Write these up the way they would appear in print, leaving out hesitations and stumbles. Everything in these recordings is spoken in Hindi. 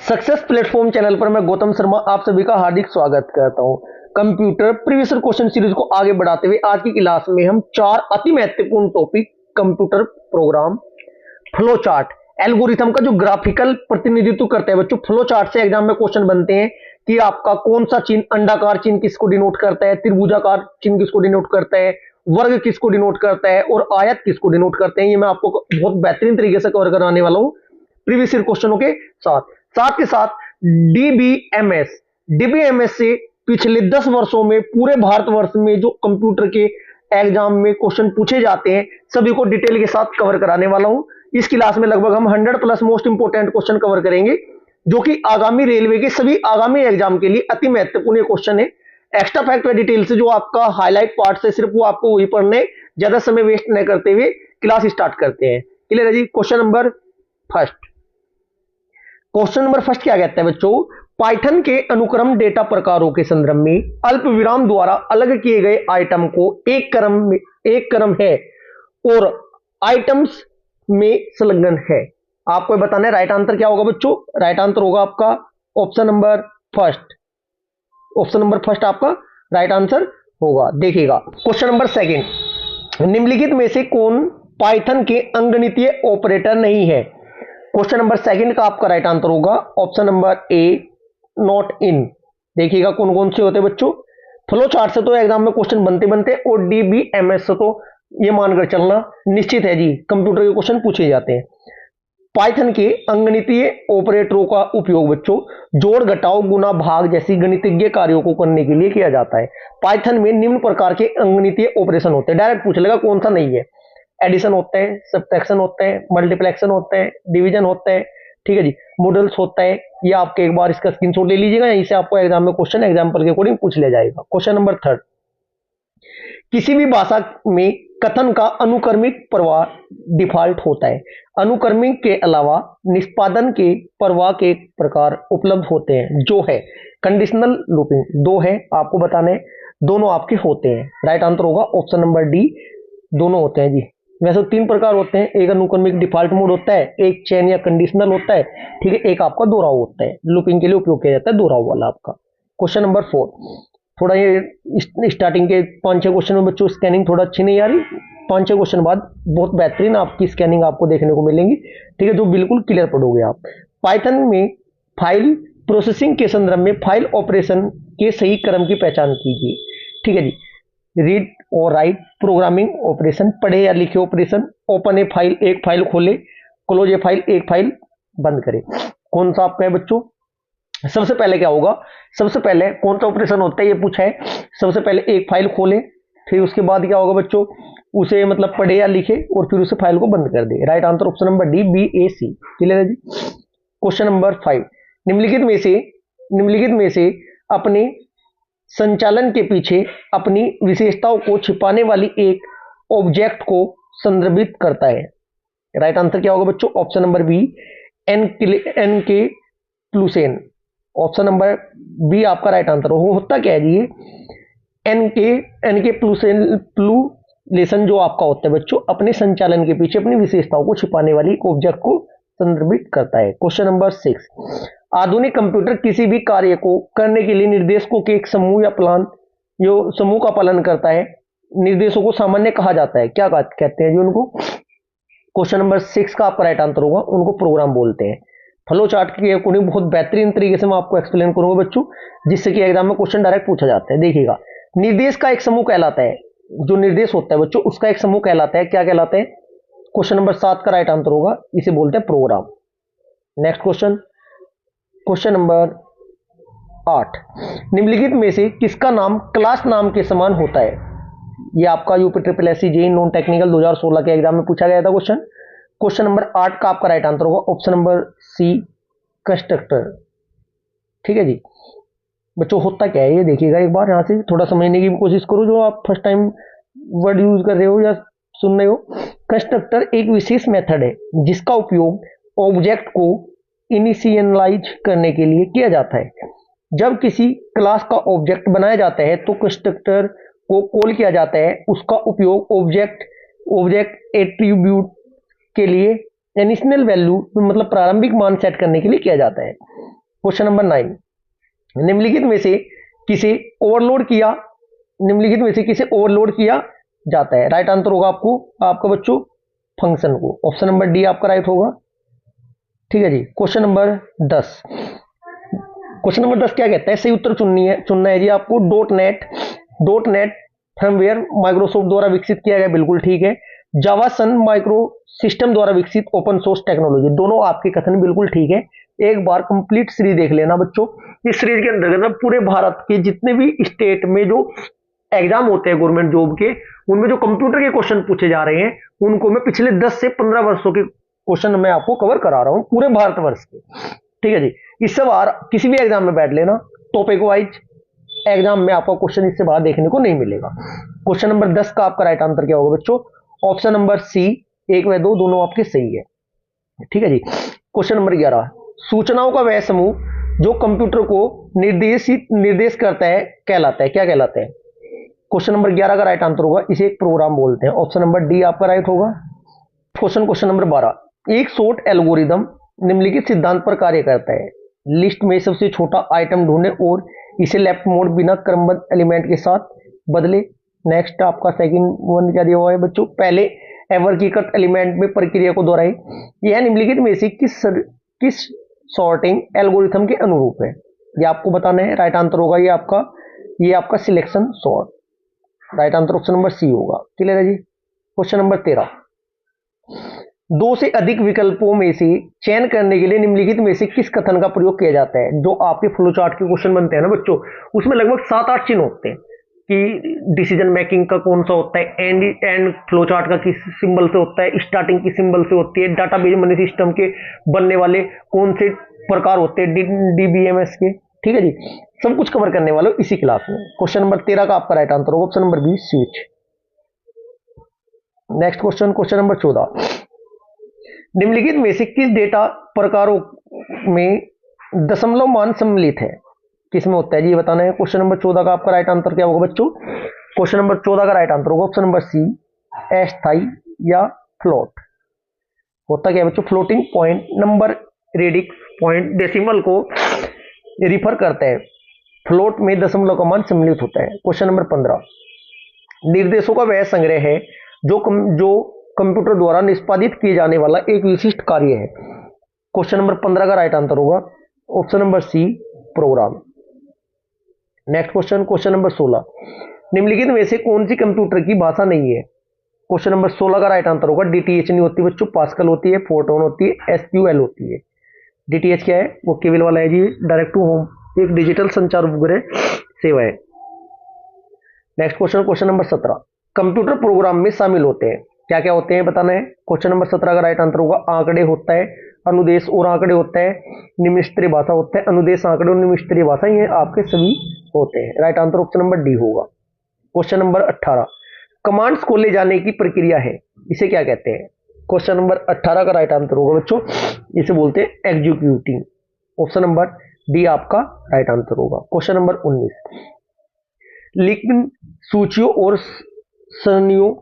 सक्सेस प्लेटफॉर्म चैनल पर मैं गौतम शर्मा आप सभी का हार्दिक स्वागत करता हूं। कंप्यूटर प्रीवियस क्वेश्चन सीरीज को आगे बढ़ाते हुए आज की क्लास में हम चार अति महत्वपूर्ण topic computer program, flow chart, algorithm का जो ग्राफिकल प्रतिनिधित्व करते हैं बच्चों। फ्लो चार्ट से एग्जाम में क्वेश्चन बनते हैं कि आपका कौन सा चिन्ह, अंडाकार चिन्ह किसको डिनोट करता है, त्रिभुजाकार चिन्ह किसको डिनोट करता है, वर्ग किसको डिनोट करता है और आयत किसको डिनोट करते हैं। ये मैं आपको बहुत बेहतरीन तरीके से कवर कराने वाला हूं प्रीवियस ईयर क्वेश्चनों के साथ के साथ डीबीएमएस से पिछले 10 वर्षों में पूरे भारतवर्ष में जो कंप्यूटर के एग्जाम में क्वेश्चन पूछे जाते हैं सभी को डिटेल के साथ कवर कराने वाला हूं। इस क्लास में लगभग हम 100 plus most important question cover करेंगे जो कि आगामी रेलवे के सभी आगामी एग्जाम के लिए अति महत्वपूर्ण क्वेश्चन है। एक्स्ट्रा फैक्ट व डिटेल से जो आपका हाईलाइट पार्ट से सिर्फ वो आपको वही पढ़ने, ज्यादा समय वेस्ट न करते हुए क्लास स्टार्ट करते हैं। क्लियर है जी। क्वेश्चन नंबर फर्स्ट क्या कहता है बच्चों? पाइथन के अनुक्रम डेटा प्रकारों के संदर्भ में अल्प विराम द्वारा अलग किए गए आइटम को एक क्रम है और आइटम्स में संलग्न है। आपको बताना है राइट आंसर क्या होगा बच्चों। राइट आंसर होगा आपका ऑप्शन नंबर फर्स्ट आपका राइट आंसर होगा। देखिएगा क्वेश्चन नंबर सेकंड, निम्नलिखित में से कौन पाइथन के अंगणितीय ऑपरेटर नहीं है? क्वेश्चन नंबर सेकंड का आपका राइट आंसर होगा option number A, not in. देखिएगा कौन कौन से होते हैं बच्चों। फ्लो चार्ट से तो एग्जाम में क्वेश्चन बनते और डीबीएमएस से तो ये मानकर चलना निश्चित है जी कंप्यूटर के क्वेश्चन पूछे जाते हैं। पाइथन के अंगणितीय ऑपरेटरों का उपयोग बच्चों जोड़, घटाव, गुना, भाग जैसी गणितीय कार्यों को करने के लिए किया जाता है। पाइथन में निम्न प्रकार के अंगणितीय ऑपरेशन होते हैं। डायरेक्ट पूछ लेगा कौन सा नहीं है। एडिशन होते हैं, सब्ट्रैक्शन होते हैं, मल्टीप्लेक्शन होते हैं, डिवीजन होते हैं, ठीक है जी, मॉडल्स होता है। ये आपके एक बार इसका स्क्रीनशॉट ले लीजिएगा, यहीं से आपको एग्जाम में क्वेश्चन एग्जांपल के अकॉर्डिंग पूछ लिया जाएगा। क्वेश्चन नंबर थर्ड, किसी भी भाषा में कथन का अनुक्रमिक प्रवाह डिफॉल्ट होता है। अनुक्रमिक के अलावा निष्पादन के प्रवाह के प्रकार उपलब्ध होते हैं जो है कंडीशनल लूपिंग। दो है आपको बताने, दोनों आपके होते हैं। राइट आंसर होगा ऑप्शन नंबर डी, दोनों होते हैं जी। वैसे 3 प्रकार होते हैं, एक अनुक्रमिक डिफॉल्ट मोड होता है, एक चेन या कंडीशनल होता है, ठीक है, एक आपका दोहराव होता है। लूपिंग के लिए उपयोग किया जाता है दोहराव वाला आपका। क्वेश्चन नंबर 4, थोड़ा ये स्टार्टिंग के 5-6 क्वेश्चन में बच्चों स्कैनिंग थोड़ा अच्छी नहीं आ रही, 5-6 क्वेश्चन बाद बहुत बेहतरीन आपकी स्कैनिंग आपको देखने को मिलेंगी, ठीक है, जो बिल्कुल क्लियर पढ़ोगे आप। पाइथन में फाइल प्रोसेसिंग के संदर्भ में फाइल ऑपरेशन के सही क्रम की पहचान कीजिए, ठीक है जी। रीड और राइट प्रोग्रामिंग ऑपरेशन, पढ़े या लिखे ऑपरेशन, ओपन ए फाइल, एक फाइल खोले, क्लोज ए फाइल, एक फाइल बंद करे। कौन सा आपका है बच्चों? सबसे पहले क्या होगा, सबसे पहले कौन सा ऑपरेशन होता है ये पूछा है। सबसे पहले एक फाइल खोले, फिर उसके बाद क्या होगा बच्चों, उसे मतलब पढ़े या लिखे और फिर उसे फाइल को बंद कर दे। Right answer option number D, BAC। Clear है जी। क्वेश्चन नंबर 5, निम्नलिखित में से अपने संचालन के पीछे अपनी विशेषताओं को छिपाने वाली एक ऑब्जेक्ट को संदर्भित करता है। राइट आंसर क्या होगा बच्चों? Option number B, encapsulation. Option number B आपका राइट आंसर होता क्या है जी? एनकेप्सुलेशन जो आपका होता है बच्चों अपने संचालन के पीछे अपनी विशेषताओं को छिपाने वाली एक ऑब्जेक्ट को संदर्भित करता है। क्वेश्चन नंबर 6, आधुनिक कंप्यूटर किसी भी कार्य को करने के लिए निर्देशकों के एक समूह या प्लान जो समूह का पालन करता है। निर्देशों को सामान्य कहा जाता है, क्या कहते हैं जी उनको? क्वेश्चन नंबर 6 का आपका राइट आंसर होगा उनको प्रोग्राम बोलते हैं। फ्लो चार्ट के अकॉर्डिंग बहुत बेहतरीन तरीके से मैं आपको एक्सप्लेन करूंगा बच्चों, जिससे कि एग्जाम में क्वेश्चन डायरेक्ट पूछा जाता है। देखिएगा, निर्देश का एक समूह कहलाता है, जो निर्देश होता है बच्चों उसका एक समूह कहलाता है, क्या कहलाता है? क्वेश्चन नंबर 7 का राइट आंसर होगा, इसे बोलते हैं प्रोग्राम। नेक्स्ट क्वेश्चन नंबर 8, निम्नलिखित में से किसका नाम क्लास नाम के समान होता है? ये आपका यूपीएससी जेईई नॉन टेक्निकल 2016 के एग्जाम में पूछा गया था क्वेश्चन। क्वेश्चन नंबर 8 का आपका राइट आंसर होगा ऑप्शन नंबर सी, कंस्ट्रक्टर। ठीक है जी बच्चों, होता क्या है ये देखिएगा एक बार, यहां से थोड़ा समझने की कोशिश करो जो आप फर्स्ट टाइम वर्ड यूज कर रहे हो या सुन रहे हो। कंस्ट्रक्टर एक विशेष मेथड है जिसका उपयोग ऑब्जेक्ट को इनिशियलाइज करने के लिए किया जाता है। जब किसी क्लास का ऑब्जेक्ट बनाया जाता है तो कंस्ट्रक्टर को कॉल किया जाता है। उसका उपयोग ऑब्जेक्ट एट्रीब्यूट के लिए इनिशियल वैल्यू मतलब प्रारंभिक मान सेट करने के लिए किया जाता है। क्वेश्चन नंबर 9, निम्नलिखित में से किसे ओवरलोड किया, निम्नलिखित में से किसे ओवरलोड किया जाता है। राइट आंसर होगा आपका बच्चों फंक्शन को। ऑप्शन नंबर डी आपका राइट होगा। ठीक है जी। क्वेश्चन नंबर 10, क्वेश्चन नंबर 10 क्या कहता है, सही उत्तर चुनना है जी आपको। डॉट नेट फर्मवेयर माइक्रोसॉफ्ट द्वारा विकसित किया गया, बिल्कुल ठीक है। जावा सन माइक्रो सिस्टम द्वारा विकसित ओपन सोर्स टेक्नोलॉजी, दोनों आपके कथन बिल्कुल ठीक है। एक बार कंप्लीट सीरीज देख लेना बच्चों। इस सीरीज के अंदर ना पूरे भारत के जितने भी स्टेट में जो एग्जाम होते हैं गवर्नमेंट जॉब के, उनमें जो कंप्यूटर के क्वेश्चन पूछे जा रहे हैं, उनको मैं पिछले 10 से 15 वर्षों के क्वेश्चन मैं आपको कवर करा रहा हूं पूरे भारतवर्ष के। ठीक है जी। इससे बाहर किसी भी एग्जाम में बैठ लेना, टॉपिक वाइज एग्जाम में आपको क्वेश्चन इससे बाहर देखने को नहीं मिलेगा। क्वेश्चन नंबर 10 का आपका राइट आंसर क्या होगा बच्चों? ऑप्शन नंबर सी, 1 व 2 दोनों आपके सही है। ठीक है जी। क्वेश्चन नंबर 11, सूचनाओं का वह समूह जो कंप्यूटर को निर्देश करता है कहलाता है, क्या कहलाता है? क्वेश्चन नंबर 11 का राइट आंसर होगा, इसे एक प्रोग्राम बोलते हैं। ऑप्शन नंबर डी आपका राइट होगा। क्वेश्चन नंबर 12, एक शॉर्ट एल्गोरिदम निम्नलिखित सिद्धांत पर कार्य करता है। लिस्ट में सबसे छोटा आइटम ढूंढे और इसे लेफ्ट मोड बिना क्रमबद्ध एलिमेंट के साथ बदले। नेक्स्ट आपका सेकंड वन क्या दिया हुआ है बच्चों? पहले एवर्गीकृत एलिमेंट में प्रक्रिया को दोहराए। यह निम्नलिखित में से किस सॉर्टिंग एल्गोरिथम के अनुरूप है? ये आपको बताना है। राइट आंसर होगा ये आपका selection sort. Right answer option number C होगा। क्लियर है जी। क्वेश्चन नंबर 13, 2 से अधिक विकल्पों में से चयन करने के लिए निम्नलिखित में से किस कथन का प्रयोग किया जाता है? जो आपके फ्लो चार्ट के क्वेश्चन बनते हैं ना बच्चों, उसमें लगभग 7-8 चिन्ह होते हैं कि डिसीजन मेकिंग का कौन सा होता है, एंड फ्लो चार्ट का किस सिंबल से होता है, स्टार्टिंग की सिंबल से होती है, डाटाबेस मनी सिस्टम के बनने वाले कौन से प्रकार होते हैं, डीबीएमएस के। ठीक है जी। सब कुछ कवर करने वाले इसी क्लास में। क्वेश्चन नंबर 13 का आपका राइट आंसर होगा option number B, switch. Next question number 14, निम्नलिखित में से किस डेटा प्रकारों में दशमलव मान सम्मिलित है? किसमें होता है जी, ये बताना है। क्वेश्चन नंबर 14 का आपका राइट आंसर क्या होगा बच्चों? क्वेश्चन नंबर 14 का राइट आंसर होगा ऑप्शन नंबर सी, अस्थाई या फ्लोट। होता क्या है बच्चों? Floating point number radix point decimal को रिफर करता है। फ्लोट में दशमलव का मान सम्मिलित होता है। क्वेश्चन नंबर 15, निर्देशों का वह संग्रह है जो कंप्यूटर द्वारा निष्पादित किए जाने वाला एक विशिष्ट कार्य है। क्वेश्चन नंबर 15 का राइट आंसर होगा option number C, program. Next question number 16, निम्नलिखित में से कौन सी कंप्यूटर की भाषा नहीं है? क्वेश्चन नंबर 16 का राइट आंसर होगा डीटीएच नहीं होती बच्चों, पास्कल होती है, फोर्टोन होती है, एसक्यूएल होती है। डीटीएच क्या है? वो केबल वाला है जी, डायरेक्ट टू होम, एक डिजिटल संचार उपग्रह सेवा है। Next question number 17, computer program में शामिल होते हैं, क्या क्या होते हैं बताना है। क्वेश्चन नंबर 17 का राइट आंसर होगा आंकड़े होता है, अनुदेश और आंकड़े होता है, निम्नस्तरीय भाषा होता है, अनुदेश आंकड़े और निम्नस्तरीय भाषा, ये आपके सभी होते हैं। Right answer option number D होगा। क्वेश्चन नंबर 18, कमांड्स को ले जाने की प्रक्रिया है, इसे क्या कहते हैं? क्वेश्चन नंबर 18 का राइट आंसर होगा बच्चों, इसे बोलते हैं एग्जीक्यूटिंग। ऑप्शन नंबर डी आपका राइट आंसर होगा। क्वेश्चन नंबर 19, लिखित सूचियों और सरणियों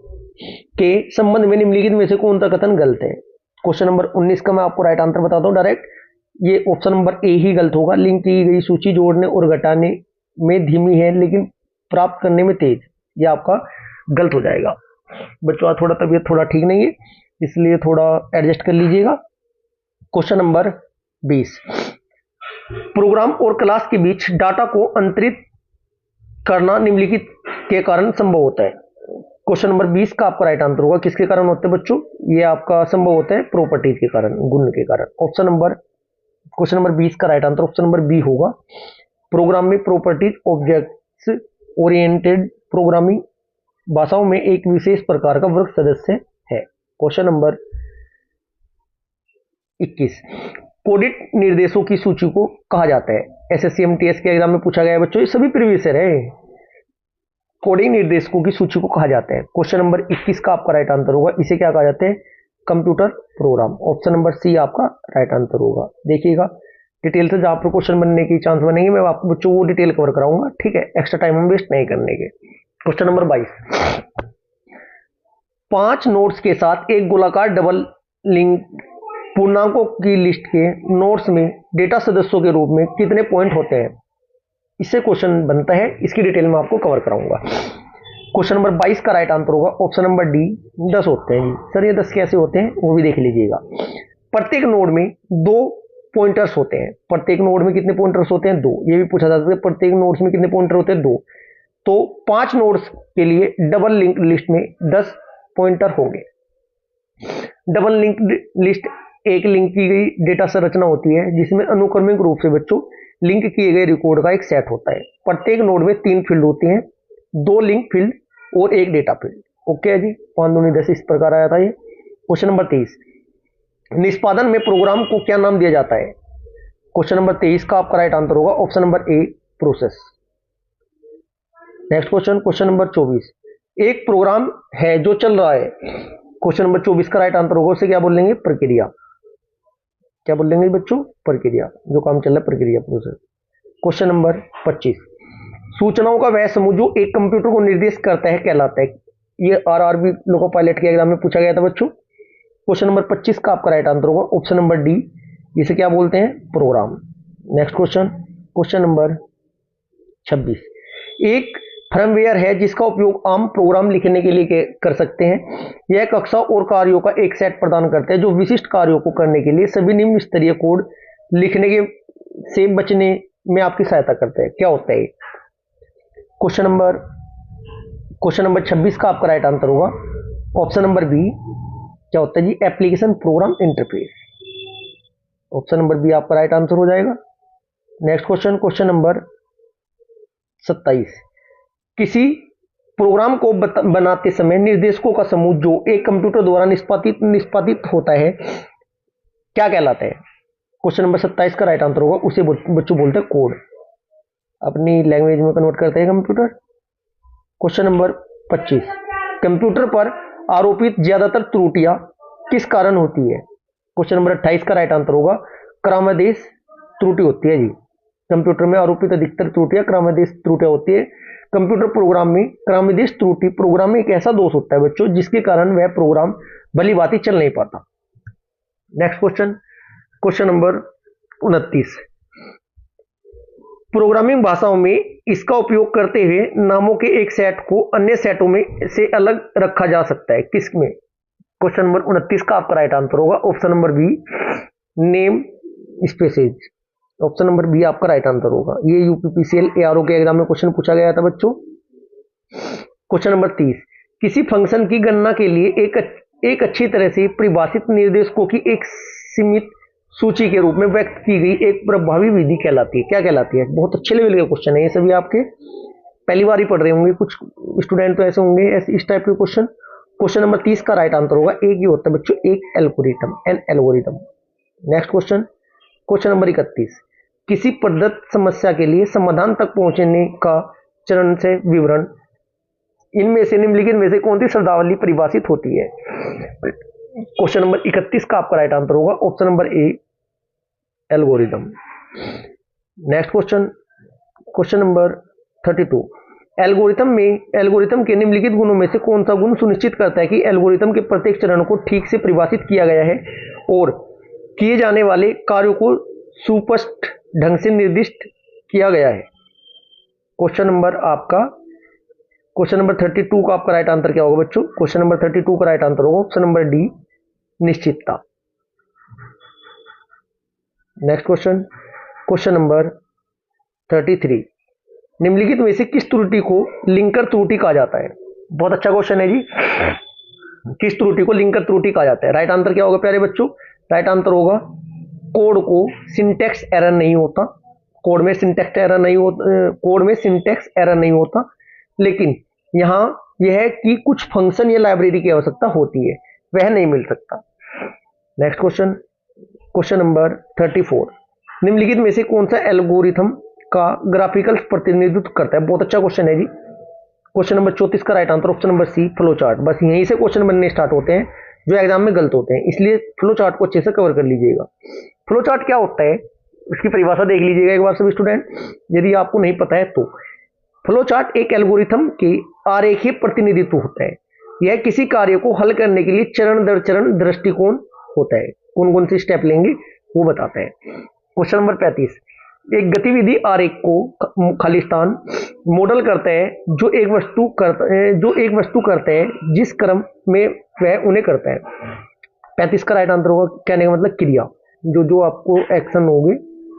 के संबंध में निम्नलिखित में से कौन सा कथन गलत है? क्वेश्चन नंबर 19 का मैं आपको राइट आंसर बताता हूं डायरेक्ट, ये ऑप्शन नंबर ए ही गलत होगा। लिंक की गई सूची जोड़ने और घटाने में धीमी है लेकिन प्राप्त करने में तेज, ये आपका गलत हो जाएगा बच्चों। थोड़ा तबीयत थोड़ा ठीक नहीं है, इसलिए थोड़ा एडजस्ट कर लीजिएगा। क्वेश्चन नंबर 20, प्रोग्राम और क्लास के बीच डाटा को अंतरित करना निम्नलिखित के कारण संभव होता है। क्वेश्चन नंबर 20 का आपका राइट आंसर होगा किसके कारण होता है बच्चों? ये आपका संभव होता है प्रॉपर्टीज के कारण, गुण के कारण। क्वेश्चन नंबर 20 का right answer option number B होगा। प्रोग्राम में प्रॉपर्टीज ऑब्जेक्ट्स ओरिएंटेड प्रोग्रामिंग भाषाओं में एक विशेष प्रकार का वर्ग सदस्य है। क्वेश्चन नंबर 21, कोडित निर्देशों की सूची को कहा जाता है। एसएससी-एमटीएस के एग्जाम में पूछा गया है बच्चों, ये सभी प्रीवियस है। कोडिंग निर्देशकों की सूची को कहा जाता है। क्वेश्चन नंबर 21 का आपका राइट आंसर होगा, इसे क्या कहा जाता है? Computer program. Option number C आपका राइट आंसर होगा। देखिएगा डिटेल से जहां पर क्वेश्चन बनने की चांस बनेंगे मैं आपको बच्चों वो डिटेल कवर कराऊंगा, ठीक है, एक्स्ट्रा टाइम हम वेस्ट नहीं करने के। क्वेश्चन नंबर 22, 5 नोड्स के साथ एक गोलाकार डबल लिंक पूर्णांकों की लिस्ट के नोड्स में डेटा सदस्यों के रूप में कितने पॉइंट होते हैं? इससे क्वेश्चन बनता है, इसकी डिटेल में आपको कवर कराऊंगा। क्वेश्चन नंबर 22 का राइट आंसर होगा ऑप्शन नंबर डी, 10 होते हैं जी। सर ये 10 कैसे होते हैं वो भी देख लीजिएगा। प्रत्येक नोड में 2 पॉइंटर्स होते हैं। प्रत्येक नोड में कितने पॉइंटर्स होते हैं? 2। ये भी पूछा जा सकता है प्रत्येक नोड्स में कितने पॉइंटर होते हैं? 2। तो 5 नोड्स के लिए डबल लिंक लिस्ट में 10 पॉइंटर होंगे। डबल लिंक लिस्ट एक लिंक की गई डेटा संरचना होती है जिसमें अनुक्रमिक रूप से बच्चों लिंक किए गए रिकॉर्ड का एक सेट होता है। प्रत्येक नोड में 3 फील्ड होती हैं, 2 लिंक फील्ड और 1 डेटा फील्ड। ओके है जी, 5 दूनी 10 इस प्रकार आया था ये। क्वेश्चन नंबर 23, निष्पादन में प्रोग्राम को क्या नाम दिया जाता है? क्वेश्चन नंबर 23 का आपका राइट आंसर होगा ऑप्शन नंबर ए, process. Next question, question number 24, एक प्रोग्राम है जो चल रहा है। क्वेश्चन नंबर 24 का राइट आंसर होगा उसे क्या बोलेंगे? प्रक्रिया। क्या बोलेंगे बच्चों? प्रक्रिया। जो काम चल रहा है प्रक्रिया, प्रोसेस। क्वेश्चन नंबर 25, सूचनाओं का वह समूह जो एक कंप्यूटर को निर्देश करता है कहलाता है। ये आरआरबी लोको पायलट के एग्जाम में पूछा गया था बच्चों। क्वेश्चन नंबर 25 का आपका राइट आंसर होगा ऑप्शन नंबर डी, इसे क्या बोलते हैं? Program. Next question, question number 26, एक फर्मवेयर है जिसका उपयोग आम प्रोग्राम लिखने के लिए कर सकते हैं। यह कक्षा और कार्यों का एक सेट प्रदान करता है जो विशिष्ट कार्यों को करने के लिए सभी निम्न स्तरीय कोड लिखने के से बचने में आपकी सहायता करता है। क्या होता है? क्वेश्चन नंबर 26 का आपका राइट आंसर होगा ऑप्शन नंबर बी। क्या होता है जी? Application program interface. Option number B आपका राइट आंसर हो जाएगा। नेक्स्ट क्वेश्चन, क्वेश्चन नंबर 27, किसी प्रोग्राम को बनाते समय निर्देशकों का समूह जो एक कंप्यूटर द्वारा निष्पादित होता है क्या कहलाता है? क्वेश्चन नंबर 27 का राइट आंसर होगा उसे बच्चों बोलते हैं कोड। अपनी लैंग्वेज में कन्वर्ट करते हैं कंप्यूटर। क्वेश्चन नंबर 25, कंप्यूटर पर आरोपित ज्यादातर त्रुटियां किस कारण होती है? क्वेश्चन नंबर 28 का राइट आंसर होगा क्रमादेश त्रुटि होती है जी। कंप्यूटर में आरोपित अधिकतर त्रुटियां क्रमादेश त्रुटियां होती है। कंप्यूटर प्रोग्राम में क्रमादेश त्रुटि प्रोग्राम में एक ऐसा दोष होता है बच्चों जिसके कारण वह प्रोग्राम भली भांति चल नहीं पाता। Next question, question number 29, programming भाषाओं में इसका उपयोग करते हुए नामों के एक सेट को अन्य सेटों में से अलग रखा जा सकता है। किसमें? क्वेश्चन नंबर 29 का आपका राइट आंसर होगा option number B, name spaces. Option number B आपका राइट आंसर होगा। ये यूपीपीसीएल एआरओ के एग्जाम में क्वेश्चन पूछा गया था बच्चों। क्वेश्चन नंबर 30, किसी फंक्शन की गणना के लिए एक अच्छी तरह से परिभाषित निर्देशकों की एक सीमित सूची के रूप में व्यक्त की गई एक प्रभावी विधि कहलाती है। क्या कहलाती है? बहुत अच्छे लेवल के क्वेश्चन है ये सभी, आपके पहली बार ही पढ़ रहे होंगे, कुछ स्टूडेंट तो ऐसे होंगे इस टाइप के क्वेश्चन। क्वेश्चन नंबर 30 का राइट आंसर होगा एक ही होता है बच्चों, एक algorithm, an algorithm. Next question, question number 31, किसी प्रदत्त समस्या के लिए समाधान तक पहुंचने का चरण से विवरण इनमें से निम्नलिखित में से कौन सी शब्दावली परिभाषित होती है? क्वेश्चन नंबर 31 का आपका राइट आंसर होगा ऑप्शन नंबर ए, algorithm. Next question, question number 32, algorithm के निम्नलिखित गुणों में से कौन सा गुण सुनिश्चित करता है कि एल्गोरिथम के प्रत्येक चरण को ठीक से परिभाषित किया गया है और किए जाने वाले कार्यों को सुस्पष्ट ढंग से निर्दिष्ट किया गया है? क्वेश्चन नंबर 32 का आपका राइट आंसर क्या होगा बच्चों? क्वेश्चन नंबर 32 का राइट आंसर होगा ऑप्शन नंबर डी, निश्चितता। नेक्स्ट क्वेश्चन, क्वेश्चन नंबर 33, निम्नलिखित में से किस त्रुटि को लिंकर त्रुटि कहा जाता है? बहुत अच्छा क्वेश्चन है जी। किस त्रुटि को लिंकर त्रुटि कहा जाता है? राइट आंसर क्या होगा प्यारे बच्चों? राइट आंसर होगा कोड को सिंटैक्स एरर नहीं होता, कोड में सिंटैक्स एरर नहीं होता, लेकिन यहां यह है कि कुछ फंक्शन या लाइब्रेरी की आवश्यकता होती है, वह नहीं मिल सकता। नेक्स्ट क्वेश्चन, क्वेश्चन नंबर 34, निम्नलिखित में से कौन सा एल्गोरिथम का ग्राफिकल प्रतिनिधित्व करता है? बहुत अच्छा क्वेश्चन है जी। क्वेश्चन नंबर 34 का right answer option number C, flow chart. बस यहीं से क्वेश्चन बनने स्टार्ट होते हैं जो एग्जाम में गलत होते हैं, इसलिए फ्लो चार्ट को अच्छे से कवर कर लीजिएगा। फ्लो चार्ट क्या होता है उसकी परिभाषा देख लीजिएगा एक बार सभी स्टूडेंट, यदि आपको नहीं पता है तो। फ्लो चार्ट एक एल्गोरिथम के आरेखीय प्रतिनिधित्व होता है। यह किसी कार्य को हल करने के लिए चरण दर चरण दृष्टिकोण होता है। कौन कौन से स्टेप लेंगे वो बताते हैं। क्वेश्चन नंबर 35, एक गतिविधि आरेख को खालिस्तान मॉडल करते हैं जो एक वस्तु करते हैं जिस क्रम में वह उन्हें करता है। 35 का राइट आंसर होगा, कहने का मतलब क्रिया, जो जो आपको एक्शन होंगे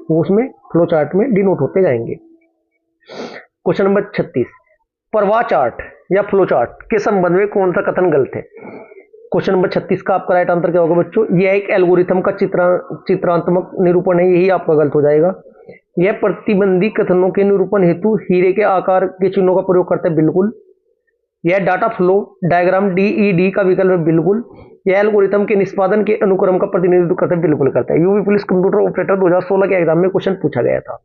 वो उसमें फ्लो चार्ट में डिनोट होते जाएंगे। क्वेश्चन नंबर 36, प्रवाह चार्ट या फ्लो चार्ट के संबंध में कौन सा कथन गलत है। क्वेश्चन नंबर 36 का आपका राइट आंसर क्या होगा बच्चों, यह एक एल्गोरिथम का चित्रात्मक निरूपण है, यही आपका गलत हो जाएगा। यह प्रतिबंधी कथनों के निरूपण हेतु हीरे के आकार के चिन्हों का प्रयोग करता है, बिल्कुल। यह डाटा फ्लो डायग्राम DED का विकल्प है, बिल्कुल। यह एल्गोरिथम के निष्पादन के अनुक्रम का प्रतिनिधित्व करता है, बिल्कुल करता है। यूपी पुलिस कंप्यूटर ऑपरेटर 2016 के एग्जाम में क्वेश्चन पूछा गया था।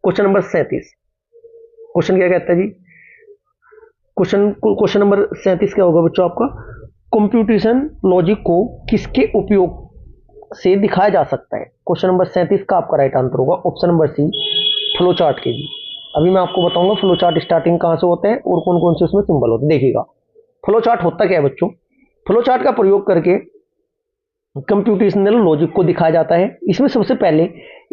क्वेश्चन नंबर 37, क्वेश्चन क्या कहता है जी, क्वेश्चन नंबर 37 क्या होगा बच्चों आपका, कंप्यूटेशन लॉजिक को किसके उपयोग से दिखाया जा सकता है। क्वेश्चन नंबर 37 का आपका राइट आंसर होगा option number C, flow chart के जी। अभी मैं आपको बताऊंगा फ्लो चार्ट स्टार्टिंग कहां से होते हैं और कौन कौन से उसमें सिंबल होते हैं। देखिएगा फ्लो चार्ट होता क्या है बच्चों, फ्लो चार्ट का प्रयोग करके कंप्यूटेशनल लॉजिक को दिखाया जाता है। इसमें सबसे पहले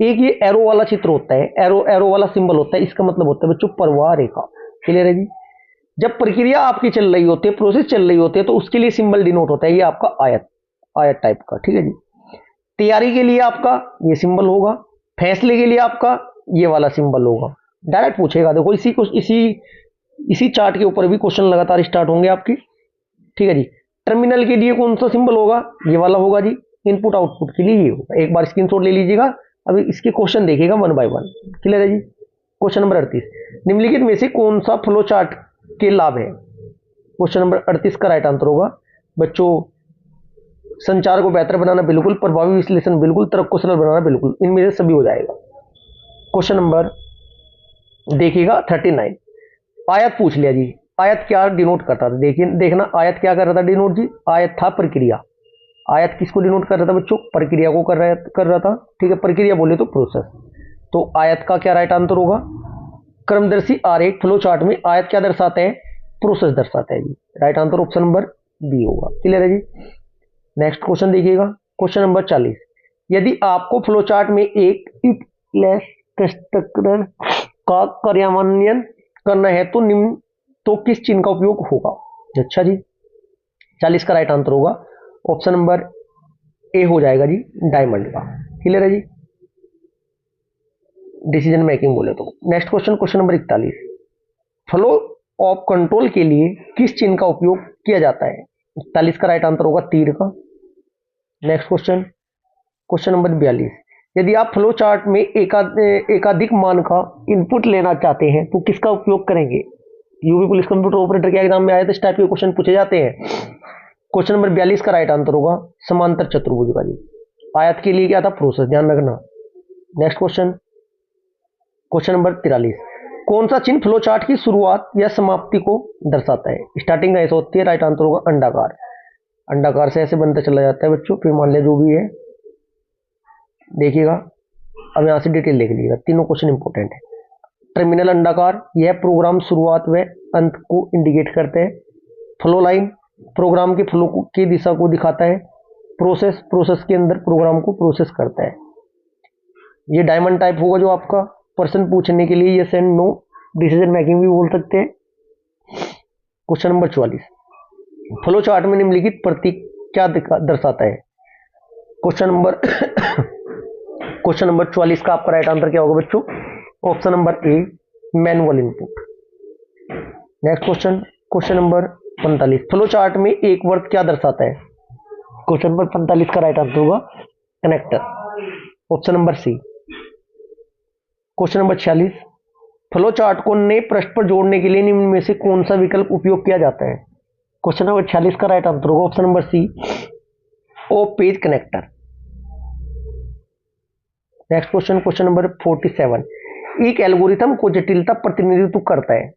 एक ये एरो वाला चित्र होता है, एरो वाला सिंबल होता है, इसका मतलब होता है बच्चों प्रवाह रेखा। क्लियर है जी। जब प्रक्रिया आपकी चल रही होती है, प्रोसेस चल रही होती है, तो उसके लिए सिंबल डिनोट होता है ये आपका आयत टाइप का। ठीक है जी। तैयारी के लिए आपका ये सिंबल होगा, फैसले के लिए आपका ये वाला सिंबल होगा। डायरेक्ट पूछेगा, देखो इसी चार्ट के ऊपर भी क्वेश्चन लगातार स्टार्ट होंगे आपकी। ठीक है जी। टर्मिनल के लिए कौन सा सिंबल होगा, ये वाला होगा जी। इनपुट आउटपुट के लिए ये होगा। एक बार स्क्रीनशॉट ले लीजिएगा, अभी इसके क्वेश्चन देखिएगा 1 बाय 1। क्लियर है जी। क्वेश्चन नंबर 38, निम्नलिखित में से कौन सा फ्लो चार्ट के लाभ है। क्वेश्चन नंबर 38 का राइट आंसर होगा बच्चों, संचार को बेहतर बनाना, बिल्कुल। प्रभावी विश्लेषण, बिल्कुल। तर्क को सरल बनाना, बिल्कुल। इनमें से सभी हो जाएगा। क्वेश्चन नंबर देखिएगा 39, आयत पूछ लिया जी। आयत क्या डिनोट करता था, देखिए देखना आयत क्या कर रहा था डिनोट जी, आयत था प्रक्रिया। आयत किसको डिनोट कर रहा था बच्चों, प्रक्रिया को कर रहा था। ठीक है, प्रक्रिया बोले तो प्रोसेस। तो आयत का क्या राइट आंसर होगा, क्रमदर्शी आरेख फ्लो चार्ट में आयत क्या दर्शाते हैं, प्रोसेस दर्शाता है जी। Right answer option number B होगा। क्लियर है जी। नेक्स्ट क्वेश्चन देखिएगा, क्वेश्चन नंबर 40, यदि आपको फ्लो चार्ट में एक इफ लेस कंस्ट्रक्टर का कार्यान्वयन करना है तो किस चिन्ह का उपयोग होगा। अच्छा जी, 40 का राइट आंसर होगा ऑप्शन नंबर ए हो जाएगा जी, डायमंड का। क्लियर है जी, डिसीजन मेकिंग बोले तो। Next question, question number 41, flow of control के लिए किस चिन्ह का उपयोग किया जाता है। 41 का राइट आंसर होगा तीर का। नेक्स्ट क्वेश्चन, क्वेश्चन नंबर 42, यदि आप फ्लो चार्ट में एकाधिक मान का इनपुट लेना चाहते हैं तो किसका उपयोग करेंगे। यूपी पुलिस कंप्यूटर ऑपरेटर के एग्जाम में आए तो इस टाइप के क्वेश्चन पूछे जाते हैं। क्वेश्चन नंबर 42 का राइट आंसर होगा समांतर चतुर्भुज का जी। आयत के लिए क्या था, प्रोसेस, ध्यान रखना। नेक्स्ट क्वेश्चन, क्वेश्चन नंबर 43, कौन सा चिन्ह फ्लो चार्ट की शुरुआत या समाप्ति को दर्शाता है। स्टार्टिंग ऐसा होती है, राइट आंसर होगा अंडाकार। अंडाकार से ऐसे बनता चला जाता है बच्चों, फिर मान लिया जो भी है। देखिएगा अब यहां से डिटेल देख लीजिएगा, तीनों क्वेश्चन इंपॉर्टेंट है। टर्मिनल अंडाकार, यह प्रोग्राम शुरुआत व अंत को इंडिकेट करते हैं। फ्लो लाइन, प्रोग्राम के फ्लो की दिशा को दिखाता है। प्रोसेस के अंदर प्रोग्राम को प्रोसेस करता है। ये डायमंड टाइप होगा जो आपका पर्सन पूछने के लिए yes and no, decision making भी बोल सकते हैं। क्वेश्चन नंबर 44, फ्लो चार्ट में निम्नलिखित प्रतीक क्या दर्शाता है। क्वेश्चन नंबर 44 का आपका राइट आंसर क्या होगा बच्चों, ऑप्शन नंबर ए, manual input. Next question, question number 45, flow chart में एक वर्ड क्या दर्शाता है। क्वेश्चन नंबर 45 का राइट आंसर होगा connector, option number C. Question number 46, flow chart को नए पृष्ठ पर जोड़ने के लिए निम्न में से कौन सा विकल्प उपयोग किया जाता है। क्वेश्चन नंबर 46 का राइट आंसर होगा option number C, off page connector. Next question, question number 47, एक एल्गोरिथम को जटिलता प्रतिनिधित्व करता है।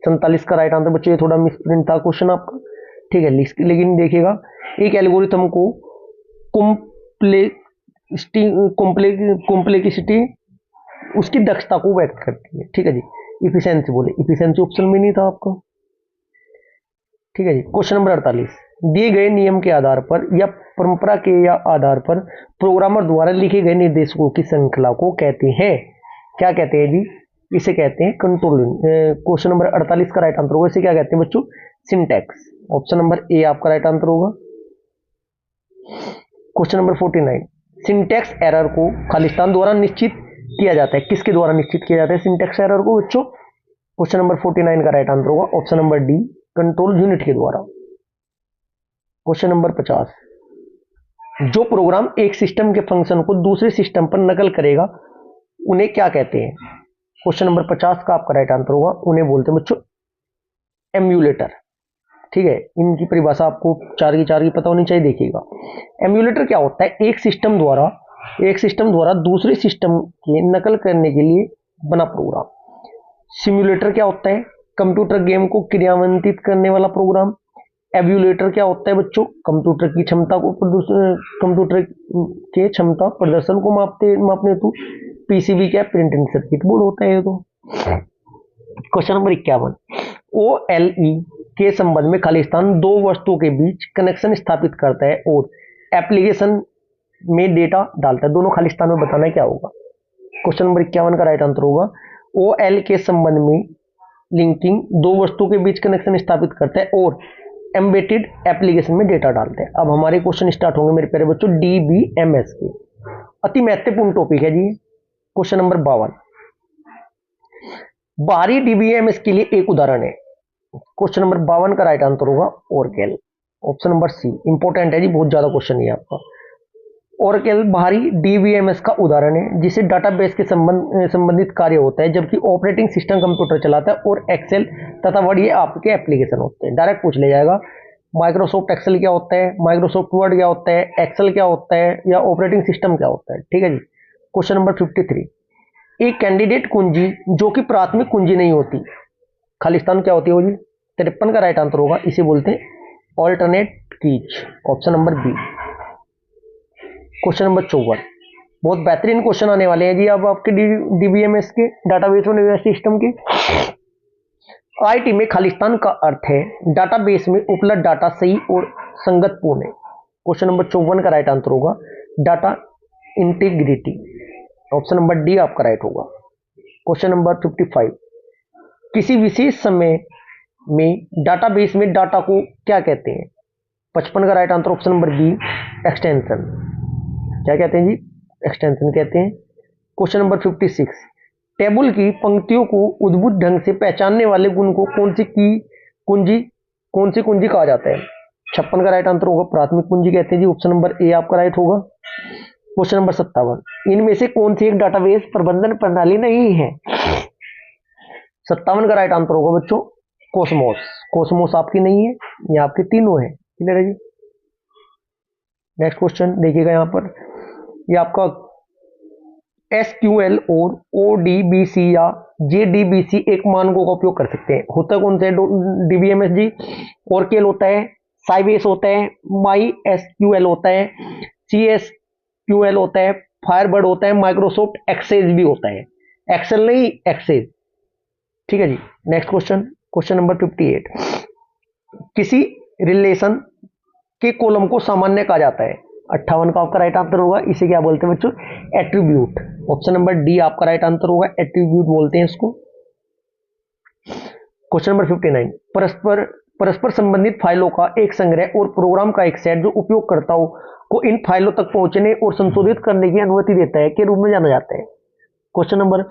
47 का राइट आंसर बच्चों, ये थोड़ा मिसप्रिंट था क्वेश्चन आपका। ठीक है, लेकिन देखिएगा एक एल्गोरिथम को कॉम्प्लेक्सिटी उसकी दक्षता को व्यक्त करती है। ठीक है जी, इफिशिएंसी बोले, इफिशिएंसी ऑप्शन में नहीं था आपको। ठीक है जी, क्वेश्चन नंबर 48, दिए गए नियम के आधार पर या परंपरा के या आधार पर प्रोग्रामर द्वारा लिखे गए निर्देशों की श्रृंखला को कहते हैं, क्या कहते हैं जी? इसे कहते हैं कंट्रोल। क्वेश्चन नंबर 48 का राइट आंसर होगा, इसे क्या कहते हैं बच्चों? सिंटैक्स। ऑप्शन नंबर ए आपका राइट आंसर होगा। क्वेश्चन नंबर 49, सिंटैक्स एरर को खालिस्तान द्वारा निश्चित किया जाता है, किसके द्वारा निश्चित किया जाता है सिंटैक्स एरर को बच्चों? क्वेश्चन नंबर 49 का राइट आंसर होगा option number D, control unit के द्वारा। क्वेश्चन नंबर 50, जो प्रोग्राम एक सिस्टम के फंक्शन को दूसरे सिस्टम पर नकल करेगा उन्हें क्या कहते हैं? क्वेश्चन नंबर 50 का आपका राइट आंसर होगा, उन्हें बोलते हैं बच्चों एम्यूलेटर। ठीक है, इनकी परिभाषा आपको चार की पता होनी चाहिए। देखिएगा, एम्यूलेटर क्या होता है? एक सिस्टम द्वारा दूसरे सिस्टम के नकल करने के लिए बना प्रोग्राम। सिम्युलेटर क्या होता है? कंप्यूटर गेम को क्रियान्वित करने वाला प्रोग्राम। एम्यूलेटर क्या होता है बच्चों? कंप्यूटर की क्षमता को कंप्यूटर के क्षमता प्रदर्शन को मापने हेतु पीसीबी क्या प्रिंटिंग सर्किट बोर्ड होता है। तो क्वेश्चन नंबर 51, OLE के संबंध में खालिस्तान दो वस्तुओं के बीच कनेक्शन स्थापित करता है और एप्लीकेशन में डेटा डालता है। दोनों खालिस्तान में बताना है क्या होगा? क्वेश्चन नंबर 51 का राइट आंसर होगा, OL के संबंध में लिंकिंग दो वस्तुओं के बीच कनेक्शन स्थापित करता है और एम्बेडेड एप्लीकेशन में डेटा डालते हैं। अब हमारे क्वेश्चन स्टार्ट होंगे मेरे प्यारे बच्चों DBMS के। अति महत्वपूर्ण टॉपिक है जी। क्वेश्चन नंबर 52, बाहरी DBMS के लिए एक उदाहरण है। क्वेश्चन नंबर 52 का राइट आंसर होगा Oracle. Option number C, important है जी, बहुत ज्यादा क्वेश्चन है आपका। ओरेकल बाहरी DBMS का उदाहरण है जिसे डाटाबेस के संबंधित कार्य होता है, जबकि ऑपरेटिंग सिस्टम कंप्यूटर चलाता है और एक्सेल तथा वर्ड ये आपके एप्लीकेशन होते हैं। डायरेक्ट पूछ ले जाएगा, माइक्रोसॉफ्ट एक्सेल क्या होता है, माइक्रोसॉफ्ट वर्ड क्या होता है, एक्सेल क्या होता है, या ऑपरेटिंग सिस्टम क्या होता है। ठीक है जी। क्वेश्चन नंबर 53, एक कैंडिडेट कुंजी जो कि प्राथमिक कुंजी नहीं होती खालिस्तान क्या होती है वो जी? 53 का राइट आंसर होगा, इसे बोलते हैं alternate keys. Option number B. Question number 54, बहुत बेहतरीन क्वेश्चन आने वाले हैं जी अब आपके DBMS के, डाटाबेस मैनेजमेंट सिस्टम के। आईटी में खालिस्तान का अर्थ है डाटाबेस में उपलब्ध डाटा सही और संगतपूर्ण है। क्वेश्चन नंबर 54 का राइट आंसर होगा data integrity. Option number D आपका राइट होगा। क्वेश्चन नंबर 55, किसी विशेष समय में डाटाबेस में डाटा को क्या कहते हैं? 55 का right answer option number B, extension. क्या कहते हैं जी? एक्सटेंशन कहते हैं। क्वेश्चन नंबर 56, टेबल की पंक्तियों को उद्भुत ढंग से पहचानने वाले गुण को कौन सी कुंजी कहा जाता है? 56 का राइट आंसर होगा प्राथमिक कुंजी कहते हैं जी। ऑप्शन नंबर ए आपका राइट होगा। क्वेश्चन नंबर 57, इनमें से कौन सी एक डाटाबेस प्रबंधन प्रणाली नहीं है? 57 का राइट आंसर होगा बच्चों कोसमोस। कोसमोस आपकी नहीं है, ये आपके तीनों है। क्लियर है जी। नेक्स्ट क्वेश्चन देखिएगा यहाँ पर, ये आपका SQL और ODBC या JDBC एक मानकों का उपयोग कर सकते हैं। होता कौन सा है DBMS जी? ओरेकल होता है, साइबेस होता है, MySQL होता है, CSQL होता है, फायरबर्ड होता है, माइक्रोसॉफ्ट एक्सेस भी होता है। एक्सेल नहीं, एक्सेस। ठीक है जी। नेक्स्ट क्वेश्चन, क्वेश्चन नंबर 58, किसी रिलेशन के कॉलम को सामान्य कहा जाता है। 58 का आपका राइट आंसर होगा, इसे क्या बोलते हैं बच्चों? एट्रीब्यूट। ऑप्शन नंबर डी आपका राइट आंसर होगा, एट्रीब्यूट बोलते हैं इसको। क्वेश्चन नंबर 59, परस्पर संबंधित फाइलों का एक संग्रह और प्रोग्राम का एक सेट जो उपयोगकर्ताओं को इन फाइलों तक पहुंचने और संशोधित करने की अनुमति देता है के रूप में जाना जाता है। क्वेश्चन नंबर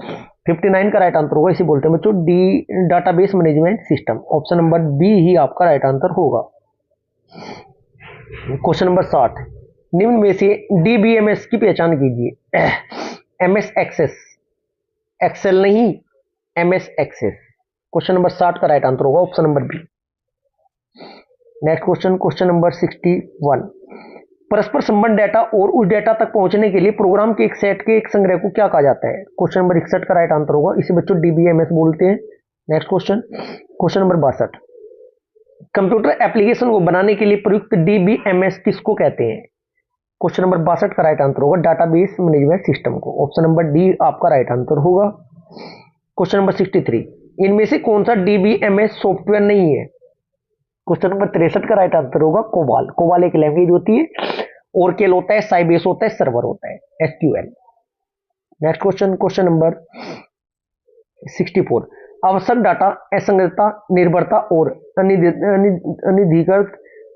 59 का राइट आंसर होगा, इसे बोलते हैं बच्चों database management system. Option number B ही आपका राइट आंसर होगा। क्वेश्चन नंबर 60, निम्न में से DBMS की पहचान कीजिए। MS एक्सेस, एक्सेल नहीं, MS एक्सेस। क्वेश्चन नंबर 60 का राइट आंसर होगा option number B. Next question, question number 61, परस्पर संबंध डाटा और उस डाटा तक पहुंचने के लिए प्रोग्राम के एक सेट के एक संग्रह को क्या कहा जाता है? क्वेश्चन नंबर 61 का राइट आंसर होगा, इसे बच्चों DBMS बोलते हैं। Next question, question number 62, computer application को बनाने के लिए प्रयुक्त DBMS किसको कहते हैं? क्वेश्चन नंबर 62 का राइट आंसर होगा डाटाबेस मैनेजमेंट सिस्टम को। ऑप्शन नंबर डी आपका राइट आंसर होगा। क्वेश्चन नंबर 63, इनमें से कौन सा DBMS सॉफ्टवेयर नहीं है? क्वेश्चन नंबर 63 का राइट आंसर होगा कोबाल। कोबाल एक लैंग्वेज होती है, ओरकेल होता है, साइबेस होता है, सर्वर होता है, SQL. Next question, question number 64। आवश्यक डाटा असंगतता, निर्भरता और अनधिकृत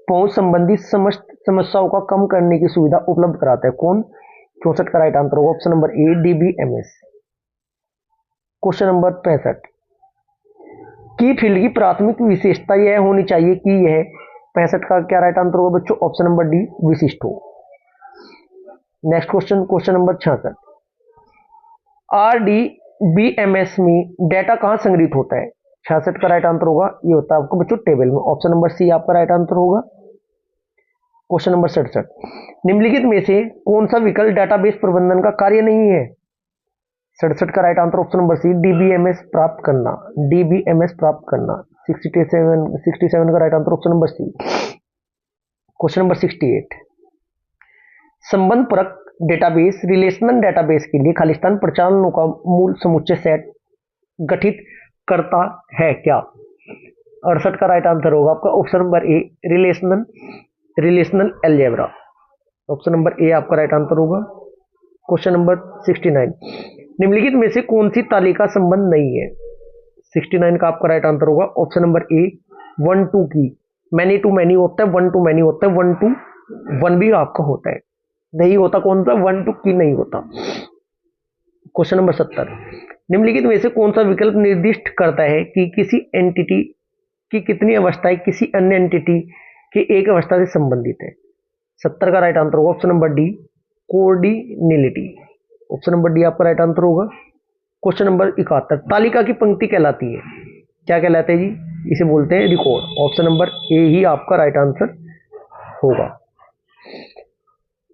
पहुंच संबंधी समस्त समस्याओं का कम करने की सुविधा उपलब्ध कराता है कौन? 64 का राइट आंसर होगा ऑप्शन नंबर ए, डीबीएमएस। Question number 65। की फील्ड की प्राथमिक विशेषता यह होनी चाहिए कि यह 65 का क्या राइट आंसर होगा बच्चों? ऑप्शन नंबर डी, विशिष्ट हो। Next question, question number 66। RDBMS में डेटा कहां संग्रहित होता है? 66 का राइट आंसर होगा, ये होता है आपको बच्चों टेबल में। ऑप्शन नंबर सी आपका राइट आंसर होगा। Question number 67। निम्नलिखित में से कौन सा विकल्प डेटाबेस प्रबंधन का कार्य नहीं है? 67 का right answer option number C, DBMS प्राप्त करना। डीबीएमएस प्राप्त करना। 67 का right answer option number C. Question number 68। संबंध परक डेटाबेस रिलेशनल डेटाबेस के लिए खालिस्तान प्रचालनों का मूल समुच्चय सेट गठित करता है क्या? 68 का राइट आंसर होगा आपका ऑप्शन नंबर ए, रिलेशनल अलजेब्रा। ऑप्शन नंबर ए आपका राइट आंसर होगा। Question number 69। निम्नलिखित में से कौन सी तालिका संबंध नहीं है? 69 का आपका राइट आंसर होगा ऑप्शन नंबर ए, 1 to की। मैनी टू मैनी होता है, 1 to मैनी होता है, 1 to 1 भी आपका होता है। नहीं होता कौन सा? 1 to की नहीं होता। Question number 70। निम्नलिखित में से कौन सा विकल्प निर्दिष्ट करता है कि किसी एंटिटी की कितनी अवस्थाएं किसी अन्य एंटिटी की एक अवस्था से संबंधित है? 70 का राइट आंसर होगा option number D, cardinality. Option number D आपका राइट आंसर होगा। Question number 71। तालिका की पंक्ति कहलाती है, क्या कहलाते हैं जी? इसे बोलते हैं रिकॉर्ड। ऑप्शन नंबर ए ही आपका राइट आंसर होगा।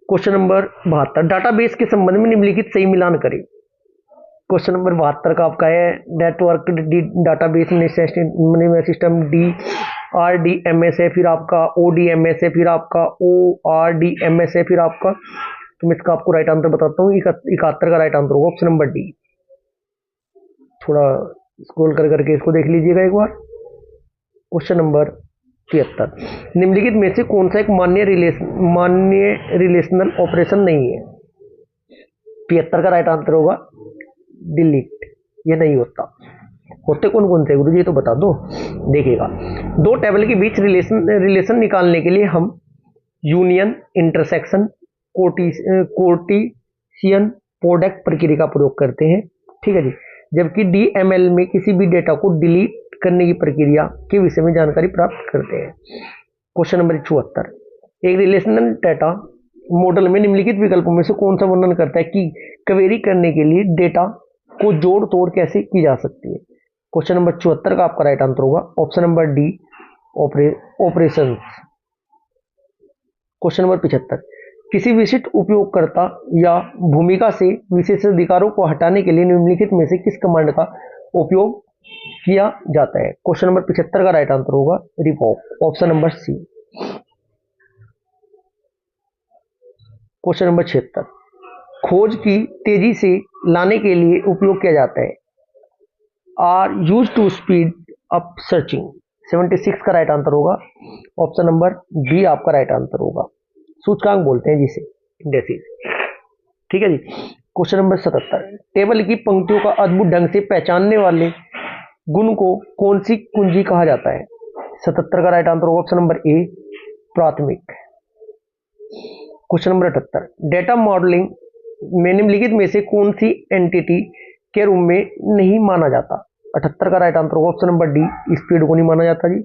Question number 72। डाटाबेस के संबंध में निम्नलिखित सही मिलान करें। क्वेश्चन नंबर 72 का आपका है network database management system, D RDMS है, फिर आपका ओडीएमएस है, फिर आपका ओआरडीएमएस है, फिर आपका, तो मैं इसका आपको राइट आंसर बताता हूँ। 71 का राइट आंसर होगा ऑप्शन नंबर डी। थोड़ा स्क्रॉल कर करके इसको देख लीजिएगा एक बार। Question number 73। निम्नलिखित में से कौन सा एक मान्य रिलेशनल ऑपरेशन नहीं है? 75 का राइट आंसर होगा डिलीट। ये नहीं होता। होते कौन कौन से गुरु जी तो बता दो। देखिएगा, दो टेबल के बीच रिलेशन निकालने के लिए हम यूनियन, इंटरसेक्शन, कोर्टिशियन प्रोडक्ट प्रक्रिया का प्रयोग करते हैं, ठीक है जी। जबकि डीएमएल में किसी भी डेटा को डिलीट करने की प्रक्रिया के विषय में जानकारी प्राप्त करते हैं। Question number 74। एक रिलेशनल डेटा मॉडल में निम्नलिखित विकल्पों में से कौन सा वर्णन करता है कि क्वेरी करने के लिए डेटा को जोड़ तोड़ कैसे की जा सकती है? क्वेश्चन नंबर 74 का आपका राइट आंसर होगा option number D, operations. Question number 75। किसी विशिष्ट उपयोगकर्ता या भूमिका से विशेषाधिकारों को हटाने के लिए निम्नलिखित में से किस कमांड का उपयोग किया जाता है? क्वेश्चन नंबर 75 का राइट आंसर होगा revoke. Option number C. Question number 76। खोज की तेजी से लाने के लिए उपयोग किया जाता है are use to speed up searching. 76 का राइट आंसर होगा ऑप्शन नंबर बी आपका राइट आंसर होगा। सूचकांक बोलते हैं जिसे, इंडेक्सेस, ठीक है जी। Question number 77। टेबल की पंक्तियों का अद्भुत ढंग से पहचानने वाले गुण को कौन सी कुंजी कहा जाता है? 77 का राइट आंसर होगा ऑप्शन नंबर ए, प्राथमिक। Question number 78। डेटा मॉडलिंग में निम्नलिखित में से कौन सी एंटिटी के रूप में नहीं माना जाता? 78 का राइट आंसर होगा ऑप्शन नंबर डी, स्पीड को नहीं माना जाता जी।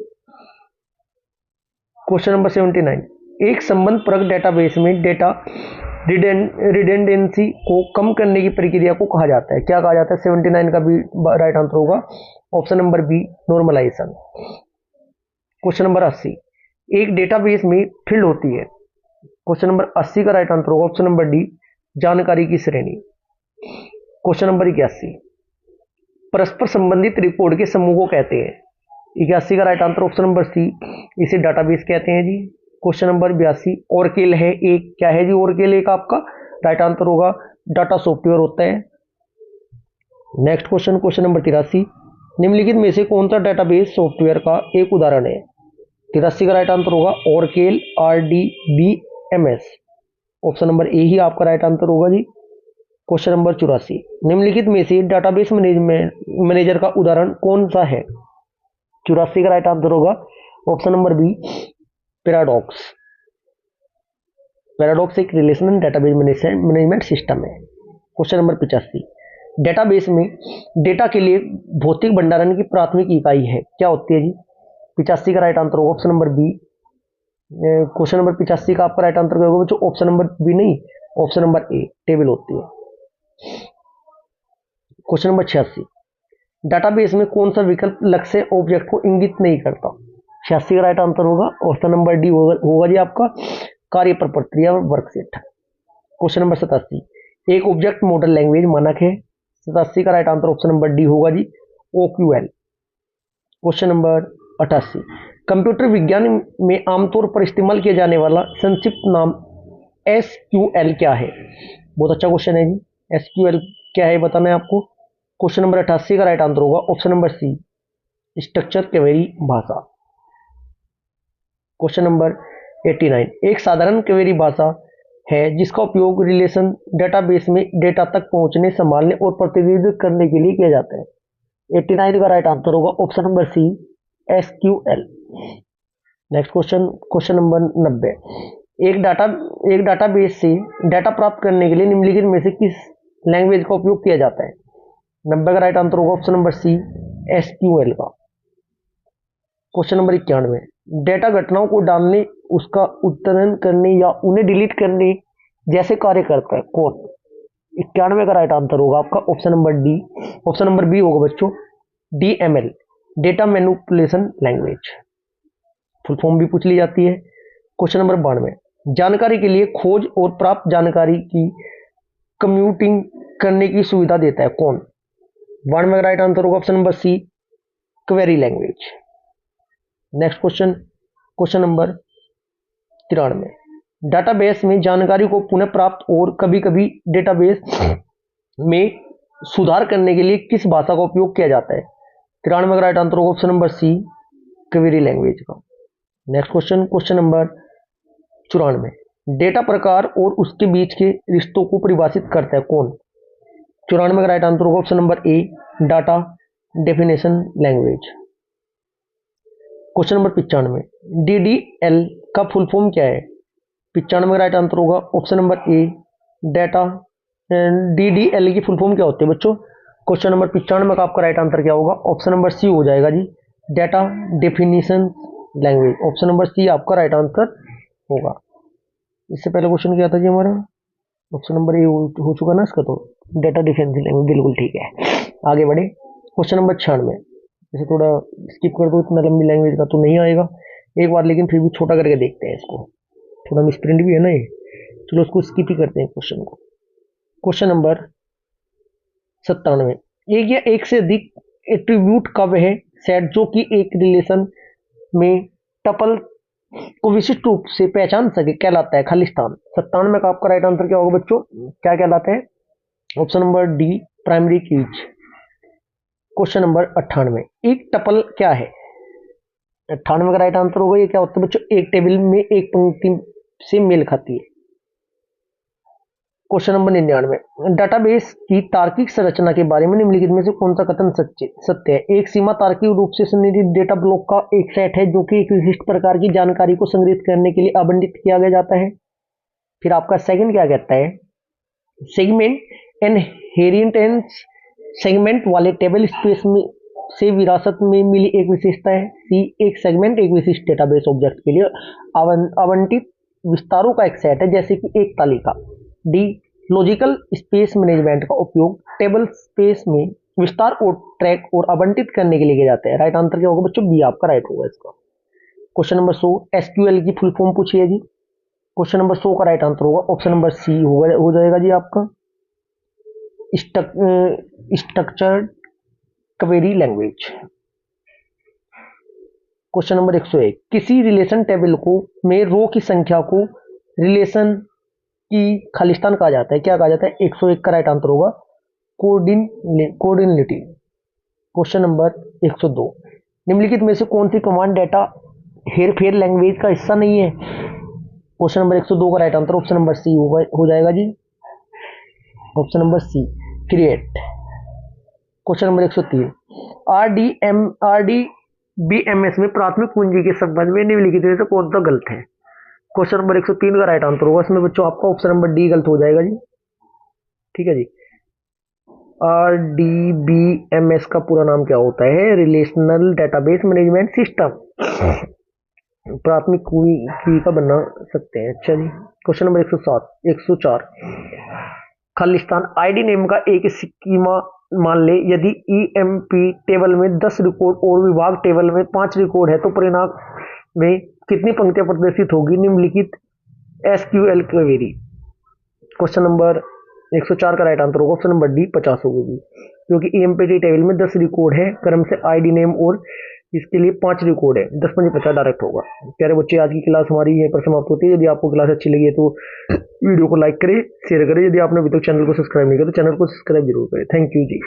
Question number 79। एक संबंध परक डेटाबेस में डेटा रिडेंडेंसी को कम करने की प्रक्रिया को कहा जाता है, क्या कहा जाता है? 79 का भी राइट आंसर होगा option number B, normalisation. Question number 80। एक डेटाबेस में फील्ड होती है। क्वेश्चन नंबर 80 का राइट आंसर होगा ऑप्शन नंबर डी, जानकारी की श्रेणी। Question number 81। परस्पर संबंधित रिकॉर्ड के समूह को कहते हैं। 81 का right answer option number C, इसे डाटाबेस कहते हैं जी। Question number 82। ओरेकल है एक, क्या है जी ओरेकल? एक आपका राइट आंसर होगा डाटा सॉफ्टवेयर होता है। Next question, question number 83। निम्नलिखित में से कौन सा डेटाबेस सॉफ्टवेयर का एक उदाहरण है? 83 का राइट आंसर होगा ऑर्केल RDBMS। ऑप्शन नंबर ए ही आपका राइट आंसर होगा जी। क्वेश्चन नंबर 84, निम्नलिखित में से डाटाबेस मैनेजर का उदाहरण कौन सा है? 84 का राइट आंसर होगा option number B paradox. Paradox एक रिलेशनल डेटाबेस मैनेजमेंट सिस्टम है। क्वेश्चन नंबर 85, डेटाबेस में डेटा के लिए भौतिक भंडारण की प्राथमिक इकाई है, क्या होती है जी? 85 का राइट आंसर होगा option number B. Question number 85 का आपका राइट आंसर क्या होगा बच्चों? ऑप्शन नंबर बी नहीं, ऑप्शन नंबर ए टेबल होती है। क्वेश्चन नंबर 86, डाटाबेस में कौन सा विकल्प लक्ष्य ऑब्जेक्ट को इंगित नहीं करता? 86 का राइट आंसर होगा ऑप्शन नंबर डी होगा जी आपका कार्य पर प्रक्रिया वर्कसेट। क्वेश्चन नंबर 87, एक ऑब्जेक्ट मॉडल लैंग्वेज मानक है। 87 का right answer option number D होगा जी OQL। क्वेश्चन नंबर 88, कंप्यूटर विज्ञान में आमतौर पर इस्तेमाल किया जाने वाला संक्षिप्त नाम SQL क्या है? बहुत अच्छा क्वेश्चन है जी। SQL क्या है बताना है आपको। क्वेश्चन नंबर 88 का राइट आंसर होगा option number C structure query भाषा। क्वेश्चन नंबर 89, एक साधारण क्वेरी भाषा है जिसका उपयोग रिलेशन डेटाबेस में डेटा तक पहुंचने, संभालने और प्रतिनिधित्व करने के लिए किया जाता है। 89 का राइट आंसर होगा option number C SQL। Next question, question number 90, एक डाटाबेस से डेटा प्राप्त करने के लिए निम्नलिखित में से किस लैंग्वेज का उपयोग किया जाता है? 90 का राइट आंसर होगा ऑप्शन नंबर सी SQL का। क्वेश्चन नंबर 91, डेटा घटनाओं को डालने, उसका उत्तरण करने या उन्हें डिलीट करने जैसे कार्य करता है कौन? 91 का राइट आंसर होगा आपका option number D, option number B होगा बच्चों DML data manipulation language. Full form भी पूछ ली जाती है। क्वेश्चन नंबर 92, जानकारी के लिए खोज और प्राप्त जानकारी की कम्यूटिंग करने की सुविधा देता है कौन? 92 का राइट आंसर होगा option number C query language. Next question, question number 93, database में जानकारी को पुनः प्राप्त और कभी कभी डेटाबेस में सुधार करने के लिए किस भाषा का उपयोग किया जाता है? 93 का राइट आंसर होगा option number C query language का। Next question, question number 94, data प्रकार और उसके बीच के रिश्तों को परिभाषित करता है कौन? 94 का राइट आंसर होगा ऑप्शन नंबर ए data definition language. Question number 95, DDL का फुल फॉर्म क्या है? 95 का राइट आंसर होगा ऑप्शन नंबर ए डाटा। DDL की फुल फॉर्म क्या होती है बच्चों? क्वेश्चन नंबर 95 का आपका राइट आंसर क्या होगा? ऑप्शन नंबर सी हो जाएगा जी data definition language. Option number C आपका राइट आंसर होगा। इससे पहले क्वेश्चन क्या था जी हमारा? ऑप्शन नंबर ए हो चुका ना इसका, तो डाटा डिफेंस लैंग्वेज बिल्कुल ठीक है। आगे बढ़े, क्वेश्चन नंबर 96, इसे थोड़ा स्किप कर दो, इतना लंबी लैंग्वेज का तो नहीं आएगा एक बार, लेकिन फिर भी छोटा करके देखते हैं इसको, थोड़ा मिसप्रिंट भी है ना ये, चलो उसको स्किप ही करते हैं क्वेश्चन को। क्वेश्चन नंबर 97, एक या एक से अधिक एट्रीब्यूट का वह सेट जो कि एक रिलेशन में टपल को विशिष्ट रूप से पहचान सके कहलाता है खालिस्तान। 97 का आपका राइट आंसर क्या होगा बच्चों? क्या कहलाते हैं? Option number D primary keys. Question number 98, एक टपल क्या है? 98 का राइट आंसर होगा ये क्या होता है बच्चों? एक टेबल में एक पंक्ति से मेल खाती है। क्वेश्चन नंबर 99, डाटाबेस की तार्किक संरचना के बारे में निम्नलिखित में से कौन सा कथन सत्य है? एक सीमा तार्किक रूप से संनिहित डेटा ब्लॉक का एक सेट है जो कि एक विशिष्ट प्रकार की जानकारी को संग्रहित करने के लिए आवंटित किया गया जाता है। फिर आपका सेकंड क्या कहता है? सेगमेंट इनहेरिटेंस सेगमेंट वाले टेबल स्पेस में से विरासत में मिली एक विशेषता है। सी, एक सेगमेंट एक विशिष्ट डेटाबेस ऑब्जेक्ट के लिए आवंटित विस्तारों का एक सेट है जैसे कि एक तालिका। डी, लॉजिकल स्पेस मैनेजमेंट का उपयोग टेबल स्पेस में विस्तार और ट्रैक और आवंटित करने के लिए किया जाता है। राइट आंसर क्या होगा बच्चों? बी आपका राइट होगा इसका। क्वेश्चन नंबर 100, SQL की फुल फॉर्म पूछी है जी। क्वेश्चन नंबर 100 का राइट आंसर होगा ऑप्शन नंबर सी हो जाएगा जी आपका structured query language. Question number 101, किसी रिलेशन टेबल को में रो की संख्या को रिलेशन की खालिस्तान कहा जाता है, क्या कहा जाता है? 101 का राइट आंसर होगा कोऑर्डिनेलिटी। क्वेश्चन नंबर 102, निम्नलिखित में से कौन सी कमांड डेटा हेर फेर लैंग्वेज का हिस्सा नहीं है। क्वेश्चन नंबर 102 का right answer option number C हो जाएगा जी, option number C create. Question number 103, RDBMS में प्राथमिक पूंजी के संबंध में निम्नलिखित में से कौन सा गलत है। क्वेश्चन नंबर 103 का राइट आंसर होगा इसमें बच्चों आपका ऑप्शन नंबर डी गलत हो जाएगा जी। ठीक है जी, आरडीबीएमएस का पूरा नाम क्या होता है, रिलेशनल डेटाबेस मैनेजमेंट सिस्टम, प्राथमिक की का बना सकते हैं। अच्छा जी, क्वेश्चन नंबर 104, खालिस्तान आईडी नेम का एक स्कीमा मान ले, यदि ईएमपी टेबल में 10 रिकॉर्ड और विभाग टेबल में 5 रिकॉर्ड है तो परिणाम में कितनी पंक्तियां प्रदर्शित होगी निम्नलिखित एसक्यूएल क्वेरी। क्वेश्चन नंबर 104 का राइट आंसर होगा ऑप्शन नंबर डी 50 होगी, क्योंकि ईएमपी टेबल में 10 रिकॉर्ड है क्रम से आईडी नेम और इसके लिए 5 रिकॉर्ड है, 10 पंजे 50 डायरेक्ट होगा। प्यारे बच्चे, आज की क्लास हमारी यहीं पर समाप्त होती है। यदि आपको क्लास अच्छी लगी है तो वीडियो को लाइक करें, शेयर करें। यदि आपने अभी तक चैनल को सब्सक्राइब नहीं किया तो चैनल को सब्सक्राइब जरूर करें। Thank you ji.